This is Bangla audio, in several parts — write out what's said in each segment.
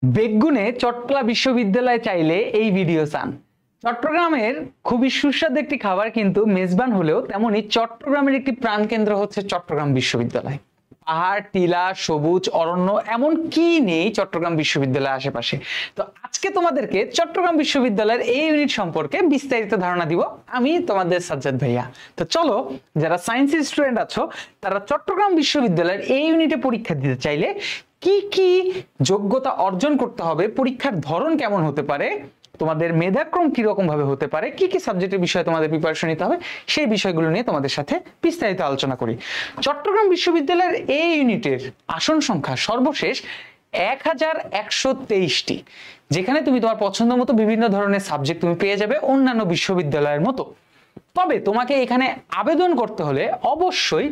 বেগুনে চট্টলা বিশ্ববিদ্যালয় চাইলে এই ভিডিও চান। চট্টগ্রামের খুবই সুস্বাদু একটি খাবার কিন্তু মেজবান হলেও তেমনি চট্টগ্রামের একটি প্রাণকেন্দ্র হচ্ছে চট্টগ্রাম বিশ্ববিদ্যালয়। পাহাড়, টিলা, সবুজ অরণ্য এমন কি নেই চট্টগ্রাম বিশ্ববিদ্যালয়ের আশেপাশে। তো আজকে তোমাদেরকে চট্টগ্রাম বিশ্ববিদ্যালয়ের এই ইউনিট সম্পর্কে বিস্তারিত ধারণা দিব আমি, তোমাদের সাজ্জাদ ভাইয়া। তো চলো, যারা সায়েন্সের স্টুডেন্ট আছো তারা চট্টগ্রাম বিশ্ববিদ্যালয়ের এই ইউনিটে পরীক্ষা দিতে চাইলে কি কি যোগ্যতা অর্জন করতে হবে, পরীক্ষার ধরন কেমন হতে পারে, তোমাদের মেধাক্রম কি রকম ভাবে হতে পারে, কি কি সাবজেক্টের বিষয়ে তোমাদের প্রিপারেশন নিতে হবে, সেই বিষয়গুলো নিয়ে তোমাদের সাথে বিস্তারিত আলোচনা করি। চট্টগ্রাম বিশ্ববিদ্যালয়ের এই ইউনিটের আসন সংখ্যা সর্বশেষ 1123টি, যেখানে তুমি তোমার পছন্দ মতো বিভিন্ন ধরনের সাবজেক্ট তুমি পেয়ে যাবে অন্যান্য বিশ্ববিদ্যালয়ের মতো। তবে তোমাকে এখানে আবেদন করতে হলে অবশ্যই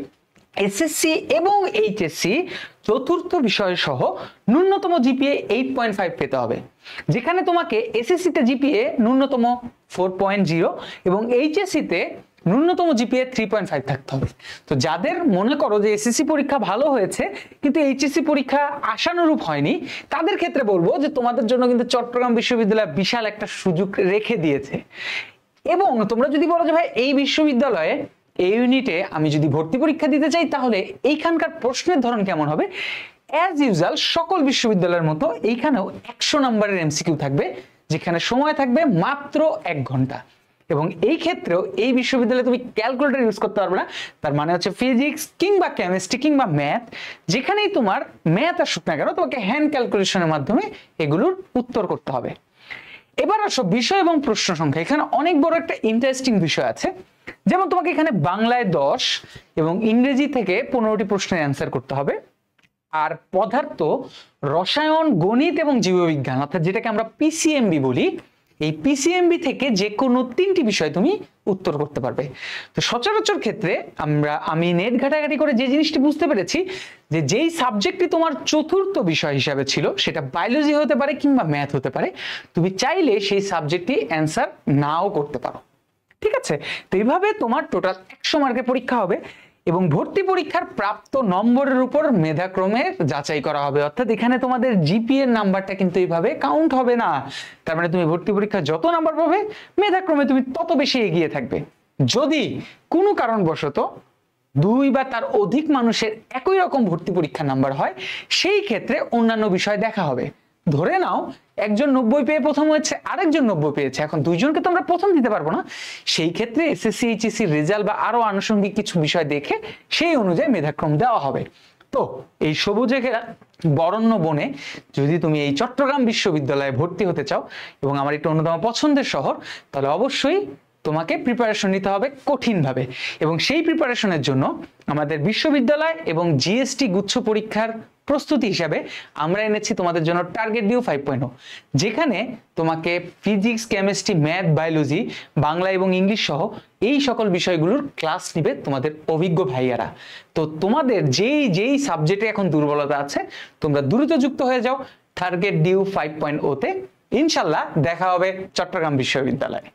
এসএসসি এবং এইচএসসি চতুর্থ বিষয় সহ ন্যূনতম জিপিএ 8.5 পেতে হবে, যেখানে তোমাকে এসএসসি তে জিপিএ ন্যূনতম 4.0 এবং এইচএসসি তে ন্যূনতম জিপিএ 3.5 থাকতে হবে। তো যাদের মনে করো যে এসএসসি পরীক্ষা ভালো হয়েছে কিন্তু এইচএসসি পরীক্ষা আশানুরূপ হয়নি, তাদের ক্ষেত্রে বলবো যে তোমাদের জন্য কিন্তু চট্টগ্রাম বিশ্ববিদ্যালয় বিশাল একটা সুযোগ রেখে দিয়েছে। এবং তোমরা যদি বলো যে ভাই এই বিশ্ববিদ্যালয়ে এই ইউনিটে আমি যদি ভর্তি পরীক্ষা দিতে চাই তাহলে এইখানকার প্রশ্নের ধরন কেমন হবে, অ্যাজ ইউজুয়াল সকল বিশ্ববিদ্যালয়ের মতো এইখানেও 100 নম্বরের এমসিকিউ থাকবে, যেখানে সময় থাকবে মাত্র 1 ঘন্টা। এবং এই ক্ষেত্রেও এই বিশ্ববিদ্যালয়ে তুমি ক্যালকুলেটর ইউজ করতে পারবে না। তার মানে হচ্ছে ফিজিক্স কিংবা কেমিস্ট্রি কিংবা ম্যাথ, যেখানেই তোমার ম্যাথ আসুক না কেন তোমাকে হ্যান্ড ক্যালকুলেশনের মাধ্যমে এগুলোর উত্তর করতে হবে। এবার আসো বিষয় এবং প্রশ্ন সংখ্যা। এখানে অনেক বড় একটা ইন্টারেস্টিং বিষয় আছে, যেমন তোমাকে এখানে বাংলায় 10 এবং ইংরেজি থেকে 15টি প্রশ্নের অ্যান্সার করতে হবে। আর পদার্থ, রসায়ন, গণিত এবং জীববিজ্ঞান অর্থাৎ যেটাকে আমরা পিসিএমবি বলি, এই পিসিএমবি থেকে যে কোনো 3টি বিষয় তুমি উত্তর করতে পারবে। তো সচরাচর ক্ষেত্রে আমি নেট ঘাটাঘাটি করে যে জিনিসটি বুঝতে পেরেছি যে যেই সাবজেক্টটি তোমার চতুর্থ বিষয় হিসাবে ছিল সেটা বায়োলজি হতে পারে কিংবা ম্যাথ হতে পারে, তুমি চাইলে সেই সাবজেক্টটি অ্যান্সার নাও করতে পারো। ঠিক আছে? তো এইভাবে তোমার টোটাল 100 মার্কের পরীক্ষা হবে এবং ভর্তি পরীক্ষার প্রাপ্ত নম্বরের উপর মেধাক্রমে যাচাই করা হবে। অর্থাৎ এখানে তোমাদের জিপিএ এর নাম্বারটা কিন্তু এইভাবে কাউন্ট হবে না। তার মানে তুমি ভর্তি পরীক্ষা যত নাম্বার পাবে মেধাক্রমে তুমি তত বেশি এগিয়ে থাকবে। যদি কোনো কারণবশত 2 বা তার অধিক মানুষের একই রকম ভর্তি পরীক্ষার নাম্বার হয়, সেই ক্ষেত্রে অন্যান্য বিষয় দেখা হবে। ধরে নাও একজন 90 পেয়ে প্রথম হয়েছে, আরেকজন 90 পেয়েছে, এখন দুইজনকে তো আমরা প্রথম দিতে পারবো না। সেই ক্ষেত্রে এসএসসি এইচএসসি রেজাল্ট বা আরো আনুষঙ্গিক কিছু বিষয় দেখে সেই অনুযায়ী মেধাক্রম দেওয়া হবে। তো এই সবুজে ঘেরা বরণ্য বনে যদি তুমি এই চট্টগ্রাম বিশ্ববিদ্যালয়ে ভর্তি হতে চাও এবং আমার একটু অন্যতম পছন্দের শহর, তাহলে অবশ্যই তোমাকে প্রিপারেশন নিতে হবে কঠিনভাবে। এবং সেই প্রিপারেশনের জন্য আমাদের বিশ্ববিদ্যালয় এবং জিএসটি গুচ্ছ পরীক্ষার প্রস্তুতি হিসাবে আমরা এনেছি তোমাদের জন্য টার্গেট ডিউ 5.0, যেখানে তোমাকে physics, chemistry, math, biology, Bangla এবং ইংলিশ সহ এই সকল বিষয়গুলোর ক্লাস নিবে তোমাদের অভিজ্ঞ ভাইয়ারা। তো তোমাদের যেই সাবজেক্টে এখন দুর্বলতা আছে তোমরা দ্রুত যুক্ত হয়ে যাও টার্গেট ডিউ 5.0 তে। ইনশাল্লাহ দেখা হবে চট্টগ্রাম বিশ্ববিদ্যালয়ে।